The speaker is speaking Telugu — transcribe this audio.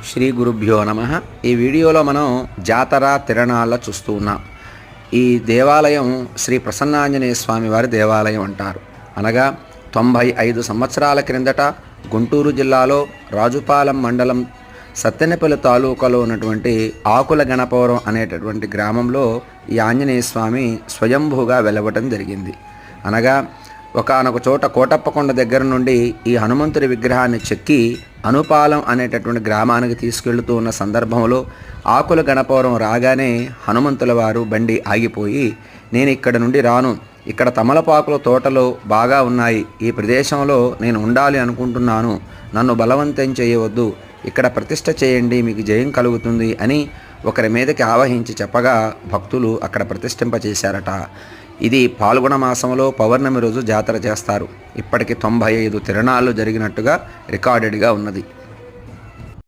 శ్రీ గురుభ్యో నమః. ఈ వీడియోలో మనం జాతర తిరణాల చూస్తూ ఉన్నాం. ఈ దేవాలయం శ్రీ ప్రసన్నాంజనేయ స్వామి వారి దేవాలయం అంటారు. అనగా 95 సంవత్సరాల క్రిందట గుంటూరు జిల్లాలో రాజుపాలెం మండలం సత్తెనపల్లి తాలూకాలో ఉన్నటువంటి ఆకుల గణపవరం అనేటటువంటి గ్రామంలో ఈ ఆంజనేయ స్వామి స్వయంభూగా వెలవటం జరిగింది. అనగా ఒకానొక చోట కోటప్పకొండ దగ్గర నుండి ఈ హనుమంతుడి విగ్రహాన్ని చెక్కి అనుపాలెం అనేటటువంటి గ్రామానికి తీసుకెళ్తూ ఉన్న సందర్భంలో ఆకుల గణపవరం రాగానే హనుమంతుల వారు బండి ఆగిపోయి, నేను ఇక్కడ నుండి రాను, ఇక్కడ తమలపాకుల తోటలు బాగా ఉన్నాయి, ఈ ప్రదేశంలో నేను ఉండాలి అనుకుంటున్నాను, నన్ను బలవంతం చేయవద్దు, ఇక్కడ ప్రతిష్ఠ చేయండి, మీకు జయం కలుగుతుంది అని ఒకరి మీదకి ఆవహించి చెప్పగా భక్తులు అక్కడ ప్రతిష్ఠింపచేశారట. ఇది పాల్గొన మాసంలో పౌర్ణమి రోజు జాతర చేస్తారు. ఇప్పటికి 95 తిరణాలు జరిగినట్టుగా రికార్డెడ్గా ఉన్నది.